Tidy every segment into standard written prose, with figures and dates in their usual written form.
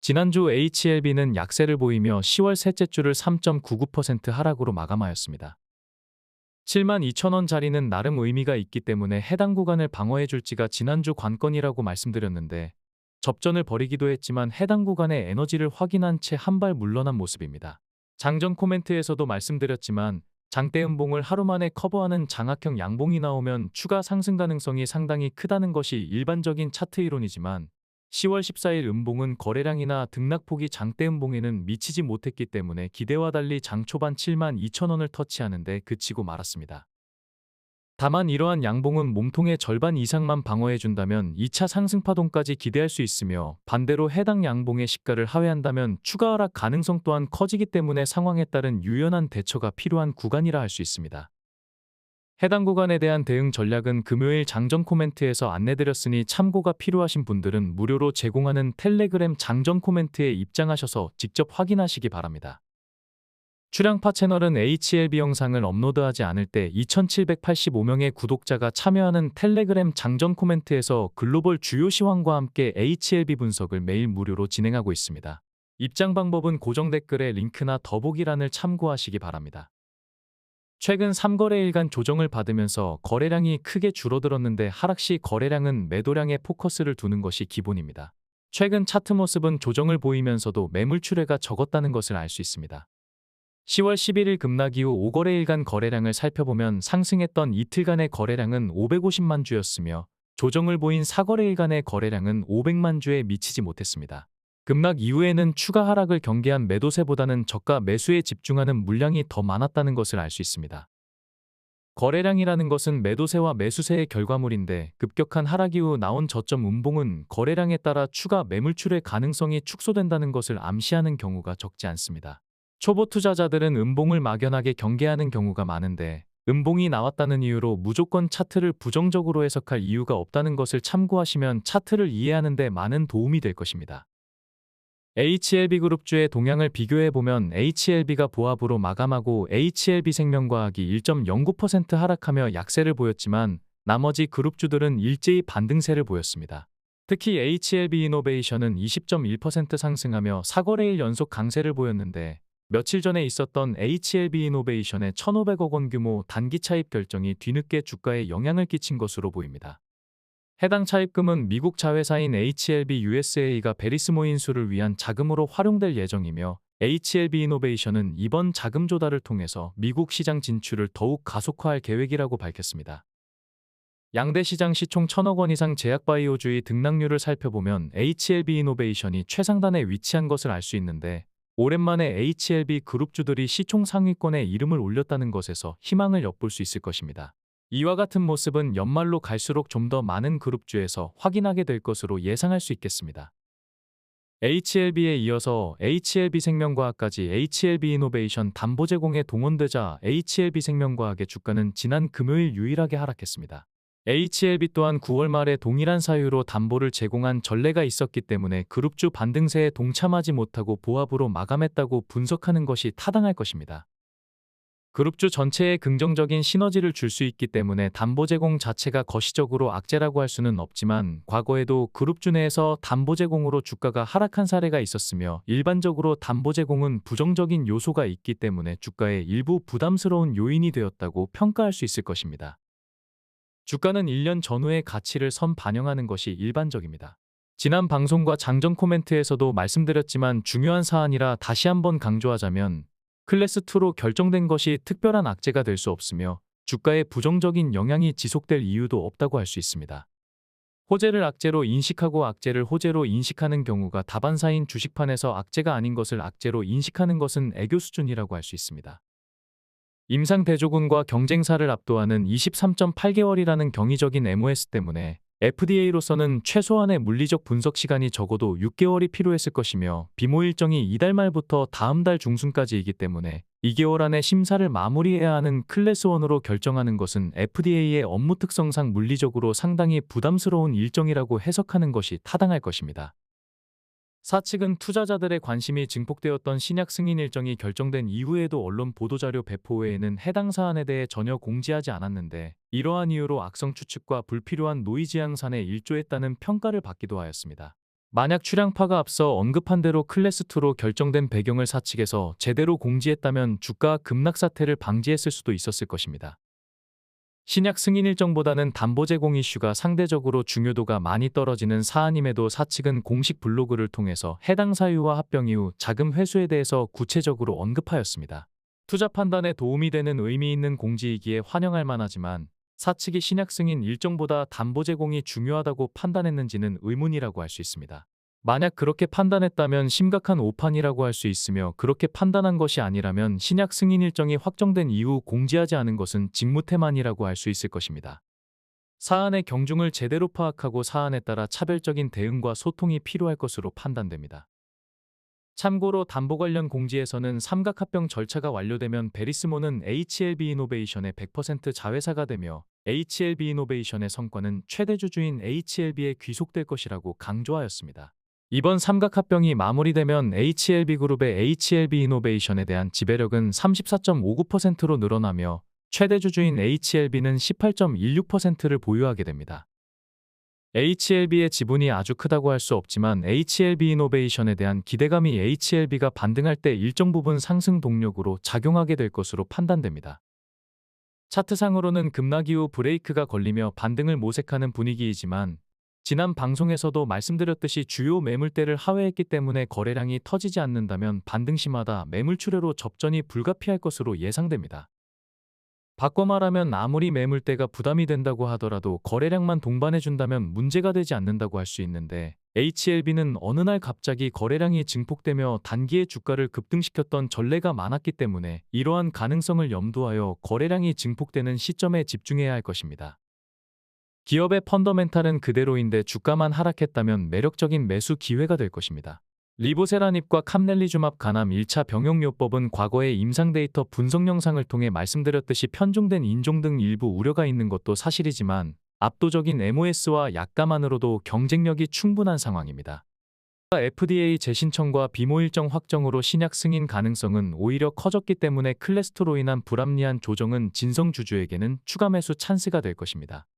지난주 HLB는 약세를 보이며 10월 셋째 주를 3.99% 하락으로 마감하였습니다. 72,000원짜리는 나름 의미가 있기 때문에 해당 구간을 방어해줄지가 지난주 관건이라고 말씀드렸는데 접전을 벌이기도 했지만 해당 구간의 에너지를 확인한 채 한 발 물러난 모습입니다. 장전 코멘트에서도 말씀드렸지만 장대 음봉을 하루 만에 커버하는 장악형 양봉이 나오면 추가 상승 가능성이 상당히 크다는 것이 일반적인 차트 이론이지만 10월 14일 음봉은 거래량이나 등락폭이 장대 음봉에는 미치지 못했기 때문에 기대와 달리 장 초반 72,000원을 터치하는데 그치고 말았습니다. 다만 이러한 양봉은 몸통의 절반 이상만 방어해준다면 2차 상승 파동까지 기대할 수 있으며 반대로 해당 양봉의 시가를 하회한다면 추가 하락 가능성 또한 커지기 때문에 상황에 따른 유연한 대처가 필요한 구간이라 할 수 있습니다. 해당 구간에 대한 대응 전략은 금요일 장전 코멘트에서 안내드렸으니 참고가 필요하신 분들은 무료로 제공하는 텔레그램 장전 코멘트에 입장하셔서 직접 확인하시기 바랍니다. 출양파 채널은 HLB 영상을 업로드하지 않을 때 2,785명의 구독자가 참여하는 텔레그램 장전 코멘트에서 글로벌 주요 시황과 함께 HLB 분석을 매일 무료로 진행하고 있습니다. 입장 방법은 고정 댓글에 링크나 더보기란을 참고하시기 바랍니다. 최근 3거래일간 조정을 받으면서 거래량이 크게 줄어들었는데 하락 시 거래량은 매도량에 포커스를 두는 것이 기본입니다. 최근 차트 모습은 조정을 보이면서도 매물 출회가 적었다는 것을 알 수 있습니다. 10월 11일 급락 이후 5거래일간 거래량을 살펴보면 상승했던 이틀간의 거래량은 550만 주였으며 조정을 보인 4거래일간의 거래량은 500만 주에 미치지 못했습니다. 급락 이후에는 추가 하락을 경계한 매도세보다는 저가 매수에 집중하는 물량이 더 많았다는 것을 알 수 있습니다. 거래량이라는 것은 매도세와 매수세의 결과물인데 급격한 하락 이후 나온 저점 음봉은 거래량에 따라 추가 매물 출회 가능성이 축소된다는 것을 암시하는 경우가 적지 않습니다. 초보 투자자들은 음봉을 막연하게 경계하는 경우가 많은데 음봉이 나왔다는 이유로 무조건 차트를 부정적으로 해석할 이유가 없다는 것을 참고하시면 차트를 이해하는 데 많은 도움이 될 것입니다. HLB그룹주의 동향을 비교해보면 HLB가 보합으로 마감하고 HLB생명과학이 1.09% 하락하며 약세를 보였지만 나머지 그룹주들은 일제히 반등세를 보였습니다. 특히 HLB이노베이션은 20.1% 상승하며 4거래일 연속 강세를 보였는데 며칠 전에 있었던 HLB이노베이션의 1,500억 원 규모 단기 차입 결정이 뒤늦게 주가에 영향을 끼친 것으로 보입니다. 해당 차입금은 미국 자회사인 HLB USA가 베리스모 인수를 위한 자금으로 활용될 예정이며 HLB이노베이션은 이번 자금 조달을 통해서 미국 시장 진출을 더욱 가속화할 계획이라고 밝혔습니다. 양대 시장 시총 1,000억 원 이상 제약바이오주의 등락률을 살펴보면 HLB이노베이션이 최상단에 위치한 것을 알 수 있는데 오랜만에 HLB 그룹주들이 시총 상위권에 이름을 올렸다는 것에서 희망을 엿볼 수 있을 것입니다. 이와 같은 모습은 연말로 갈수록 좀 더 많은 그룹주에서 확인하게 될 것으로 예상할 수 있겠습니다. HLB에 이어서 HLB생명과학까지 HLB이노베이션 담보 제공에 동원되자 HLB생명과학의 주가는 지난 금요일 유일하게 하락했습니다. HLB 또한 9월 말에 동일한 사유로 담보를 제공한 전례가 있었기 때문에 그룹주 반등세에 동참하지 못하고 보합으로 마감했다고 분석하는 것이 타당할 것입니다. 그룹주 전체에 긍정적인 시너지를 줄 수 있기 때문에 담보 제공 자체가 거시적으로 악재라고 할 수는 없지만 과거에도 그룹주 내에서 담보 제공으로 주가가 하락한 사례가 있었으며 일반적으로 담보 제공은 부정적인 요소가 있기 때문에 주가에 일부 부담스러운 요인이 되었다고 평가할 수 있을 것입니다. 주가는 1년 전후의 가치를 반영하는 것이 일반적입니다. 지난 방송과 장전 코멘트에서도 말씀드렸지만 중요한 사안이라 다시 한번 강조하자면 클래스2로 결정된 것이 특별한 악재가 될 수 없으며 주가에 부정적인 영향이 지속될 이유도 없다고 할 수 있습니다. 호재를 악재로 인식하고 악재를 호재로 인식하는 경우가 다반사인 주식판에서 악재가 아닌 것을 악재로 인식하는 것은 애교 수준이라고 할 수 있습니다. 임상대조군과 경쟁사를 압도하는 23.8개월이라는 경이적인 MOS 때문에 FDA로서는 최소한의 물리적 분석 시간이 적어도 6개월이 필요했을 것이며 비모 일정이 이달 말부터 다음 달 중순까지이기 때문에 2개월 안에 심사를 마무리해야 하는 클래스1으로 결정하는 것은 FDA의 업무 특성상 물리적으로 상당히 부담스러운 일정이라고 해석하는 것이 타당할 것입니다. 사측은 투자자들의 관심이 증폭되었던 신약 승인 일정이 결정된 이후에도 언론 보도자료 배포 외에는 해당 사안에 대해 전혀 공지하지 않았는데 이러한 이유로 악성 추측과 불필요한 노이즈 양산에 일조했다는 평가를 받기도 하였습니다. 만약 출향파가 앞서 언급한 대로 클래스2로 결정된 배경을 사측에서 제대로 공지했다면 주가 급락 사태를 방지했을 수도 있었을 것입니다. 신약 승인 일정보다는 담보 제공 이슈가 상대적으로 중요도가 많이 떨어지는 사안임에도 사측은 공식 블로그를 통해서 해당 사유와 합병 이후 자금 회수에 대해서 구체적으로 언급하였습니다. 투자 판단에 도움이 되는 의미 있는 공지이기에 환영할 만하지만 사측이 신약 승인 일정보다 담보 제공이 중요하다고 판단했는지는 의문이라고 할 수 있습니다. 만약 그렇게 판단했다면 심각한 오판이라고 할 수 있으며, 그렇게 판단한 것이 아니라면 신약 승인 일정이 확정된 이후 공지하지 않은 것은 직무태만이라고 할 수 있을 것입니다. 사안의 경중을 제대로 파악하고 사안에 따라 차별적인 대응과 소통이 필요할 것으로 판단됩니다. 참고로 담보 관련 공지에서는 삼각합병 절차가 완료되면 베리스몬은 HLB이노베이션의 100% 자회사가 되며 HLB이노베이션의 성과는 최대 주주인 HLB에 귀속될 것이라고 강조하였습니다. 이번 삼각합병이 마무리되면 HLB그룹의 HLB이노베이션에 대한 지배력은 34.59%로 늘어나며 최대 주주인 HLB는 18.16%를 보유하게 됩니다. HLB의 지분이 아주 크다고 할 수 없지만 HLB이노베이션에 대한 기대감이 HLB가 반등할 때 일정 부분 상승 동력으로 작용하게 될 것으로 판단됩니다. 차트상으로는 급락 이후 브레이크가 걸리며 반등을 모색하는 분위기이지만 지난 방송에서도 말씀드렸듯이 주요 매물대를 하회했기 때문에 거래량이 터지지 않는다면 반등 시마다 매물 출회로 접전이 불가피할 것으로 예상됩니다. 바꿔 말하면 아무리 매물대가 부담이 된다고 하더라도 거래량만 동반해준다면 문제가 되지 않는다고 할 수 있는데, HLB는 어느 날 갑자기 거래량이 증폭되며 단기에 주가를 급등시켰던 전례가 많았기 때문에 이러한 가능성을 염두하여 거래량이 증폭되는 시점에 집중해야 할 것입니다. 기업의 펀더멘탈은 그대로인데 주가만 하락했다면 매력적인 매수 기회가 될 것입니다. 리보세라닙과 캄렐리주맙 간암 1차 병용요법은 과거의 임상 데이터 분석 영상을 통해 말씀드렸듯이 편중된 인종 등 일부 우려가 있는 것도 사실이지만 압도적인 MOS와 약가만으로도 경쟁력이 충분한 상황입니다. FDA 재신청과 비모 일정 확정으로 신약 승인 가능성은 오히려 커졌기 때문에 클래스2로 인한 불합리한 조정은 진성 주주에게는 추가 매수 찬스가 될 것입니다.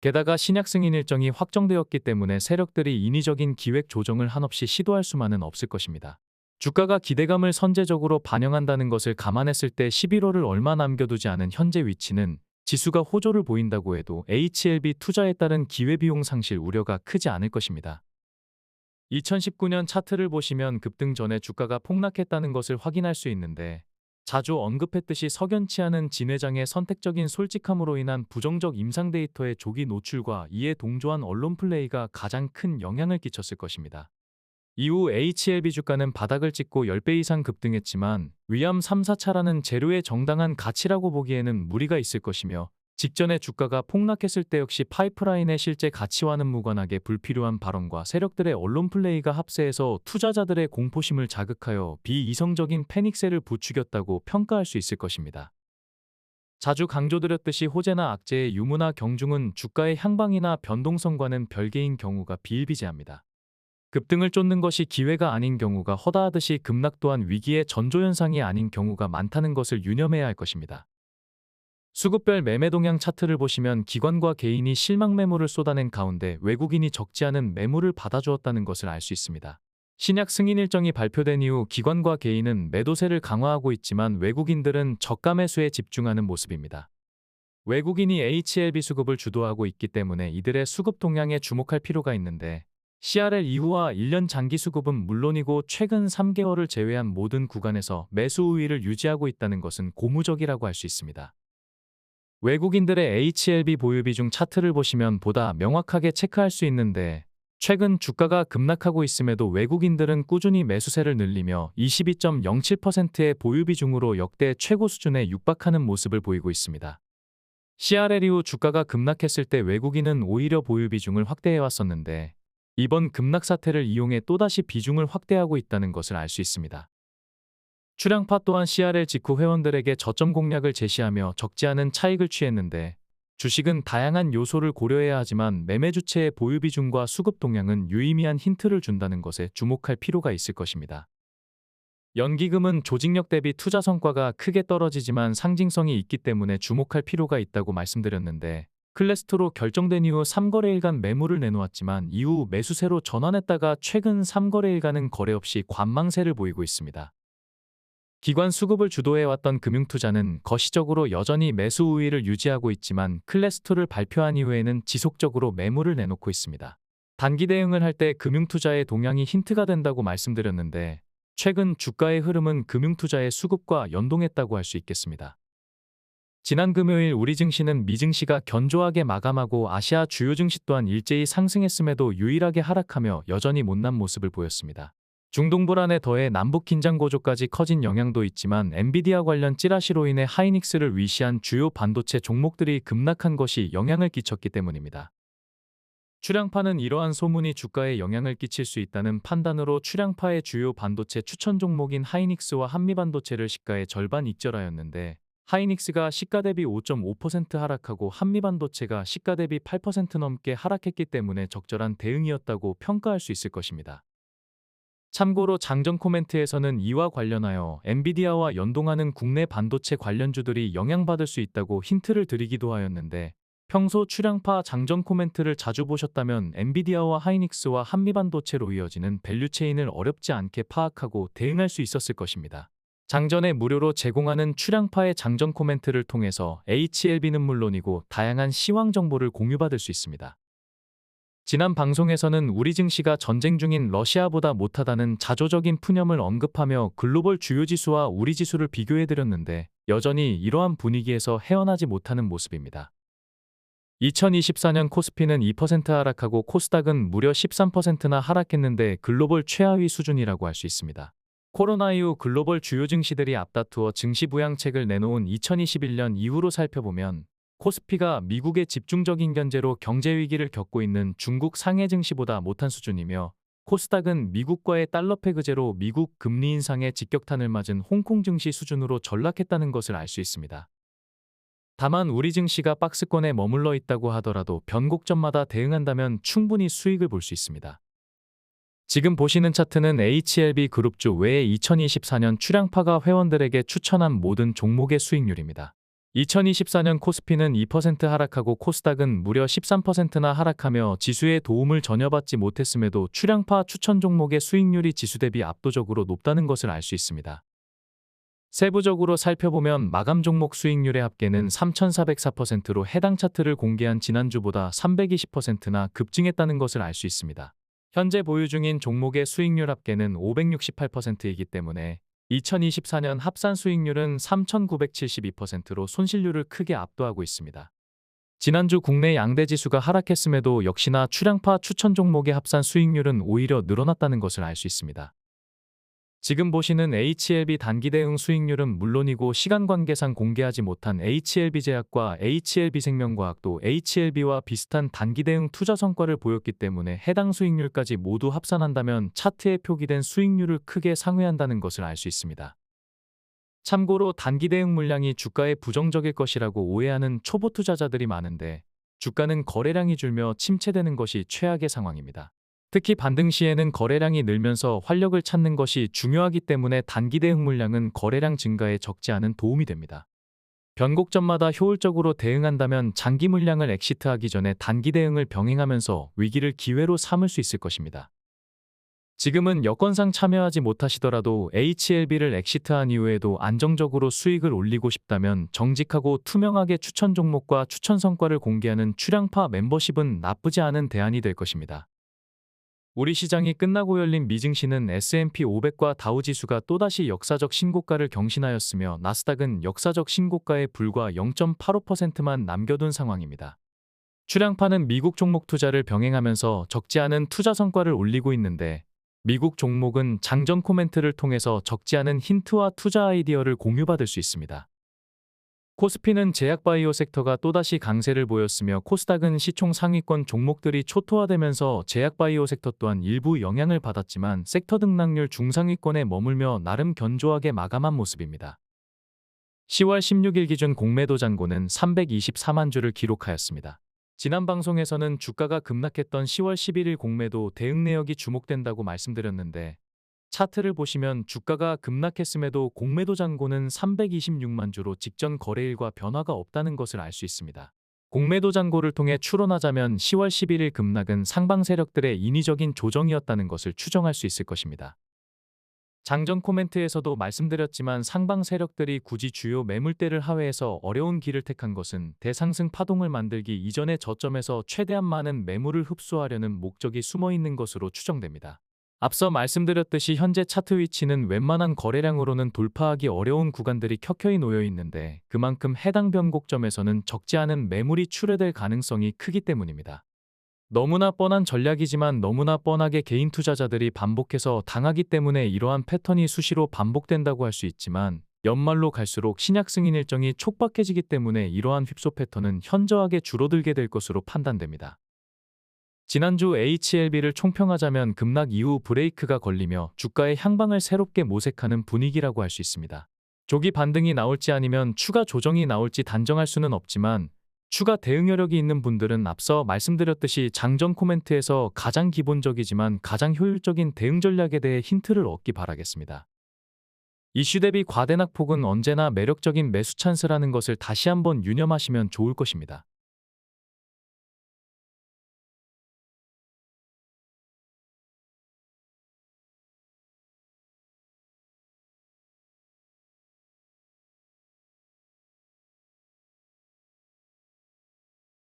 게다가 신약 승인 일정이 확정되었기 때문에 세력들이 인위적인 기획 조정을 한없이 시도할 수만은 없을 것입니다. 주가가 기대감을 선제적으로 반영한다는 것을 감안했을 때 11월을 얼마 남겨두지 않은 현재 위치는 지수가 호조를 보인다고 해도 HLB 투자에 따른 기회비용 상실 우려가 크지 않을 것입니다. 2019년 차트를 보시면 급등 전에 주가가 폭락했다는 것을 확인할 수 있는데, 자주 언급했듯이 석연치 않은 진 회장의 선택적인 솔직함으로 인한 부정적 임상 데이터의 조기 노출과 이에 동조한 언론 플레이가 가장 큰 영향을 끼쳤을 것입니다. 이후 HLB 주가는 바닥을 찍고 10배 이상 급등했지만 위암 3, 4차라는 재료의 정당한 가치라고 보기에는 무리가 있을 것이며, 직전에 주가가 폭락했을 때 역시 파이프라인의 실제 가치와는 무관하게 불필요한 발언과 세력들의 언론 플레이가 합세해서 투자자들의 공포심을 자극하여 비이성적인 패닉세를 부추겼다고 평가할 수 있을 것입니다. 자주 강조드렸듯이 호재나 악재의 유무나 경중은 주가의 향방이나 변동성과는 별개인 경우가 비일비재합니다. 급등을 쫓는 것이 기회가 아닌 경우가 허다하듯이 급락 또한 위기의 전조현상이 아닌 경우가 많다는 것을 유념해야 할 것입니다. 수급별 매매 동향 차트를 보시면 기관과 개인이 실망 매물을 쏟아낸 가운데 외국인이 적지 않은 매물을 받아주었다는 것을 알 수 있습니다. 신약 승인 일정이 발표된 이후 기관과 개인은 매도세를 강화하고 있지만 외국인들은 저가 매수에 집중하는 모습입니다. 외국인이 HLB 수급을 주도하고 있기 때문에 이들의 수급 동향에 주목할 필요가 있는데, CRL 이후와 1년 장기 수급은 물론이고 최근 3개월을 제외한 모든 구간에서 매수 우위를 유지하고 있다는 것은 고무적이라고 할 수 있습니다. 외국인들의 HLB 보유 비중 차트를 보시면 보다 명확하게 체크할 수 있는데, 최근 주가가 급락하고 있음에도 외국인들은 꾸준히 매수세를 늘리며 22.07%의 보유 비중으로 역대 최고 수준에 육박하는 모습을 보이고 있습니다. CRL 이후 주가가 급락했을 때 외국인은 오히려 보유 비중을 확대해왔었는데, 이번 급락 사태를 이용해 또다시 비중을 확대하고 있다는 것을 알 수 있습니다. 출향파 또한 CRL 직후 회원들에게 저점 공략을 제시하며 적지 않은 차익을 취했는데, 주식은 다양한 요소를 고려해야 하지만 매매 주체의 보유 비중과 수급 동향은 유의미한 힌트를 준다는 것에 주목할 필요가 있을 것입니다. 연기금은 조직력 대비 투자 성과가 크게 떨어지지만 상징성이 있기 때문에 주목할 필요가 있다고 말씀드렸는데, 클래스토로 결정된 이후 3거래일간 매물을 내놓았지만 이후 매수세로 전환했다가 최근 3거래일간은 거래 없이 관망세를 보이고 있습니다. 기관 수급을 주도해왔던 금융투자는 거시적으로 여전히 매수 우위를 유지하고 있지만 클래스토를 발표한 이후에는 지속적으로 매물을 내놓고 있습니다. 단기 대응을 할 때 금융투자의 동향이 힌트가 된다고 말씀드렸는데 최근 주가의 흐름은 금융투자의 수급과 연동했다고 할 수 있겠습니다. 지난 금요일 우리 증시는 미증시가 견조하게 마감하고 아시아 주요 증시 또한 일제히 상승했음에도 유일하게 하락하며 여전히 못난 모습을 보였습니다. 중동 불안에 더해 남북 긴장 고조까지 커진 영향도 있지만 엔비디아 관련 찌라시로 인해 하이닉스를 위시한 주요 반도체 종목들이 급락한 것이 영향을 끼쳤기 때문입니다. 출향파는 이러한 소문이 주가에 영향을 끼칠 수 있다는 판단으로 출향파의 주요 반도체 추천 종목인 하이닉스와 한미반도체를 시가의 절반 익절하였는데 하이닉스가 시가 대비 5.5% 하락하고 한미반도체가 시가 대비 8% 넘게 하락했기 때문에 적절한 대응이었다고 평가할 수 있을 것입니다. 참고로 장전 코멘트에서는 이와 관련하여 엔비디아와 연동하는 국내 반도체 관련주들이 영향받을 수 있다고 힌트를 드리기도 하였는데 평소 출향파 장전 코멘트를 자주 보셨다면 엔비디아와 하이닉스와 한미반도체로 이어지는 밸류체인을 어렵지 않게 파악하고 대응할 수 있었을 것입니다. 장전에 무료로 제공하는 출향파의 장전 코멘트를 통해서 HLB는 물론이고 다양한 시황 정보를 공유받을 수 있습니다. 지난 방송에서는 우리 증시가 전쟁 중인 러시아보다 못하다는 자조적인 푸념을 언급하며 글로벌 주요 지수와 우리 지수를 비교해드렸는데 여전히 이러한 분위기에서 헤어나지 못하는 모습입니다. 2024년 코스피는 2% 하락하고 코스닥은 무려 13%나 하락했는데 글로벌 최하위 수준이라고 할 수 있습니다. 코로나 이후 글로벌 주요 증시들이 앞다투어 증시 부양책을 내놓은 2021년 이후로 살펴보면 코스피가 미국의 집중적인 견제로 경제 위기를 겪고 있는 중국 상해 증시보다 못한 수준이며 코스닥은 미국과의 달러 패그제로 미국 금리 인상에 직격탄을 맞은 홍콩 증시 수준으로 전락했다는 것을 알 수 있습니다. 다만 우리 증시가 박스권에 머물러 있다고 하더라도 변곡점마다 대응한다면 충분히 수익을 볼 수 있습니다. 지금 보시는 차트는 HLB 그룹주 외에 2024년 출향파가 회원들에게 추천한 모든 종목의 수익률입니다. 2024년 코스피는 2% 하락하고 코스닥은 무려 13%나 하락하며 지수의 도움을 전혀 받지 못했음에도 출향파 추천 종목의 수익률이 지수 대비 압도적으로 높다는 것을 알 수 있습니다. 세부적으로 살펴보면 마감 종목 수익률의 합계는 3,404%로 해당 차트를 공개한 지난주보다 320%나 급증했다는 것을 알 수 있습니다. 현재 보유 중인 종목의 수익률 합계는 568%이기 때문에 2024년 합산 수익률은 3,972%로 손실률을 크게 압도하고 있습니다. 지난주 국내 양대 지수가 하락했음에도 역시나 출향파 추천 종목의 합산 수익률은 오히려 늘어났다는 것을 알 수 있습니다. 지금 보시는 HLB 단기 대응 수익률은 물론이고 시간 관계상 공개하지 못한 HLB제약과 HLB생명과학도 HLB와 비슷한 단기 대응 투자 성과를 보였기 때문에 해당 수익률까지 모두 합산한다면 차트에 표기된 수익률을 크게 상회한다는 것을 알 수 있습니다. 참고로 단기 대응 물량이 주가에 부정적일 것이라고 오해하는 초보 투자자들이 많은데 주가는 거래량이 줄며 침체되는 것이 최악의 상황입니다. 특히 반등 시에는 거래량이 늘면서 활력을 찾는 것이 중요하기 때문에 단기 대응 물량은 거래량 증가에 적지 않은 도움이 됩니다. 변곡점마다 효율적으로 대응한다면 장기 물량을 엑시트하기 전에 단기 대응을 병행하면서 위기를 기회로 삼을 수 있을 것입니다. 지금은 여건상 참여하지 못하시더라도 HLB를 엑시트한 이후에도 안정적으로 수익을 올리고 싶다면 정직하고 투명하게 추천 종목과 추천 성과를 공개하는 출향파 멤버십은 나쁘지 않은 대안이 될 것입니다. 우리 시장이 끝나고 열린 미증시는 S&P 500과 다우지수가 또다시 역사적 신고가를 경신하였으며 나스닥은 역사적 신고가에 불과 0.85%만 남겨둔 상황입니다. 출향파는 미국 종목 투자를 병행하면서 적지 않은 투자 성과를 올리고 있는데 미국 종목은 장전 코멘트를 통해서 적지 않은 힌트와 투자 아이디어를 공유받을 수 있습니다. 코스피는 제약바이오 섹터가 또다시 강세를 보였으며 코스닥은 시총 상위권 종목들이 초토화되면서 제약바이오 섹터 또한 일부 영향을 받았지만 섹터 등락률 중상위권에 머물며 나름 견조하게 마감한 모습입니다. 10월 16일 기준 공매도 잔고는 324만 주를 기록하였습니다. 지난 방송에서는 주가가 급락했던 10월 11일 공매도 대응 내역이 주목된다고 말씀드렸는데 차트를 보시면 주가가 급락했음에도 공매도 잔고는 326만 주로 직전 거래일과 변화가 없다는 것을 알 수 있습니다. 공매도 잔고를 통해 추론하자면 10월 11일 급락은 상방 세력들의 인위적인 조정이었다는 것을 추정할 수 있을 것입니다. 장전 코멘트에서도 말씀드렸지만 상방 세력들이 굳이 주요 매물대를 하회해서 어려운 길을 택한 것은 대상승 파동을 만들기 이전의 저점에서 최대한 많은 매물을 흡수하려는 목적이 숨어 있는 것으로 추정됩니다. 앞서 말씀드렸듯이 현재 차트 위치는 웬만한 거래량으로는 돌파하기 어려운 구간들이 켜켜이 놓여 있는데 그만큼 해당 변곡점에서는 적지 않은 매물이 출회될 가능성이 크기 때문입니다. 너무나 뻔한 전략이지만 너무나 뻔하게 개인 투자자들이 반복해서 당하기 때문에 이러한 패턴이 수시로 반복된다고 할 수 있지만 연말로 갈수록 신약 승인 일정이 촉박해지기 때문에 이러한 휩소 패턴은 현저하게 줄어들게 될 것으로 판단됩니다. 지난주 HLB를 총평하자면 급락 이후 브레이크가 걸리며 주가의 향방을 새롭게 모색하는 분위기라고 할 수 있습니다. 조기 반등이 나올지 아니면 추가 조정이 나올지 단정할 수는 없지만 추가 대응 여력이 있는 분들은 앞서 말씀드렸듯이 장전 코멘트에서 가장 기본적이지만 가장 효율적인 대응 전략에 대해 힌트를 얻기 바라겠습니다. 이슈 대비 과대낙폭은 언제나 매력적인 매수 찬스라는 것을 다시 한번 유념하시면 좋을 것입니다.